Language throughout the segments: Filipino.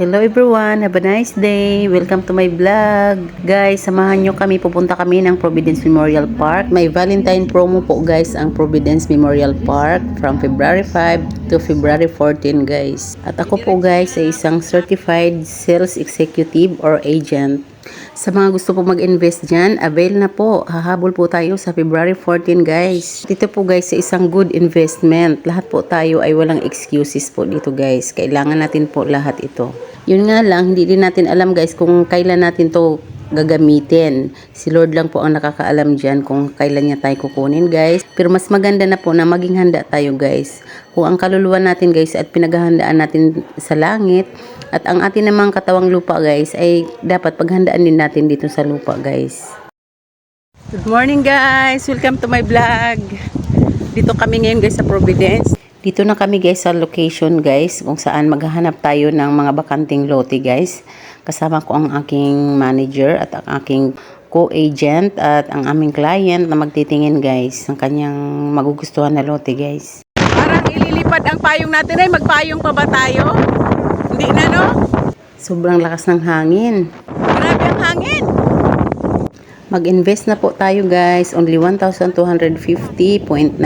Hello everyone, have a nice day. Welcome to my vlog. Guys, samahan nyo kami, pupunta kami ng Providence Memorial Park. May Valentine promo po guys ang Providence Memorial Park from February 5 to February 14 guys. At ako po guys ay isang certified sales executive or agent. Sa mga gusto po mag-invest dyan, avail na po. Hahabol po tayo sa February 14 guys. Dito po guys sa isang good investment. Lahat po tayo ay walang excuses po dito guys. Kailangan natin po lahat ito. Yun nga lang, hindi din natin alam guys kung kailan natin to gagamitin. Si Lord lang po ang nakakaalam dyan kung kailan niya tayo kukunin guys. Pero mas maganda na po na maging handa tayo guys. Kung ang kaluluwa natin guys at pinaghahandaan natin sa langit at ang atin namang katawang lupa guys ay dapat paghandaan din natin dito sa lupa guys. Good morning guys! Welcome to my vlog. Dito kami ngayon guys sa Providence. Dito na kami guys sa location guys kung saan maghahanap tayo ng mga bakanting lote guys. Kasama ko ang aking manager at ang aking co-agent at ang aming client na magtitingin guys ng kanyang magugustuhan na lote guys. Parang ililipad ang payong natin ay magpayong pa ba tayo? Hindi na no? Sobrang lakas ng hangin. Grabe ang hangin! Mag-invest na po tayo guys. Only 1,250.99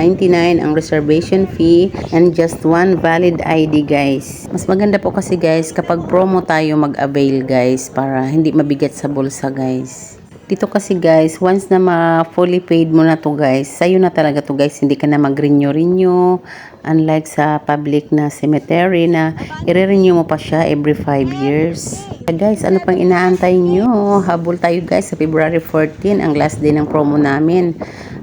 ang reservation fee and just one valid ID guys. Mas maganda po kasi guys kapag promo tayo mag-avail guys para hindi mabigat sa bulsa guys. Dito kasi guys, once na ma-fully paid mo na to guys, sa'yo na talaga to guys. Hindi ka na mag-renew. Unlike sa public na cemetery na i-renew mo pa siya every 5 years. Guys, ano pang inaantay nyo? Habol tayo guys sa February 14, ang last day ng promo namin.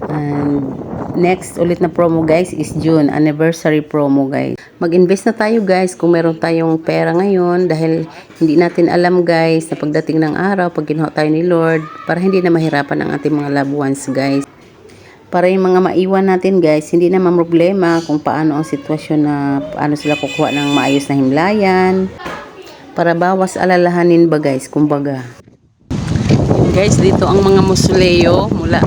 And next ulit na promo guys is June, anniversary promo guys. Mag-invest na tayo guys kung meron tayong pera ngayon dahil hindi natin alam guys na pagdating ng araw, pag kinuha tayo ni Lord, para hindi na mahirapan ang ating mga loved ones guys. Para yung mga maiwan natin guys, hindi naman problema kung paano ang sitwasyon na paano sila kukuha ng maayos na himlayan. Para bawas alalahanin ba guys, kumbaga. Guys, dito ang mga mausoleo mula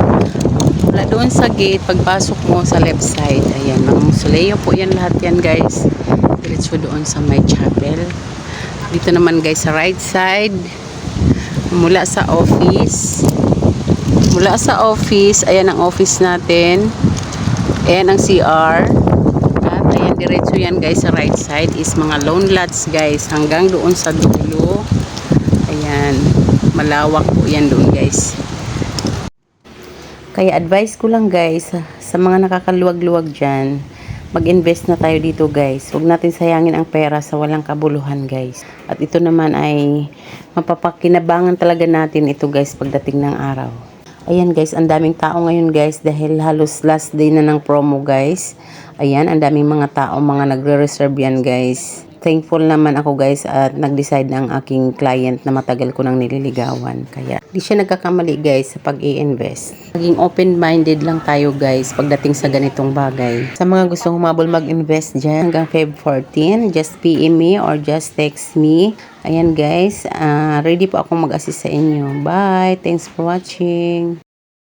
doon sa gate, pagpasok mo sa left side. Ayan, mga mausoleo po yan lahat yan guys. Diretso doon sa may chapel. Dito naman guys sa right side, mula sa office. Mula sa office, ayan ang office natin. Ayan ang CR. At ayan, diretso yan guys sa right side is mga loan lots guys. Hanggang doon sa dulo. Ayan, malawak po yan doon guys. Kaya advice ko lang guys, sa mga nakakaluwag-luwag dyan, mag-invest na tayo dito guys. Huwag natin sayangin ang pera sa walang kabuluhan guys. At ito naman ay mapapakinabangan talaga natin ito guys pagdating ng araw. Ayan guys, ang daming tao ngayon guys dahil halos last day na ng promo guys. Ayan, ang daming mga tao, mga nagre-reserve yan guys. Thankful naman ako guys at nag-decide ng aking client na matagal ko nang nililigawan. Kaya di siya nagkakamali guys sa pag-i-invest. Maging open-minded lang tayo guys pagdating sa ganitong bagay. Sa mga gustong humabol mag-invest dyan hanggang Feb 14, just PM me or just text me. Ayan guys, ready po akong mag-assist sa inyo. Bye! Thanks for watching!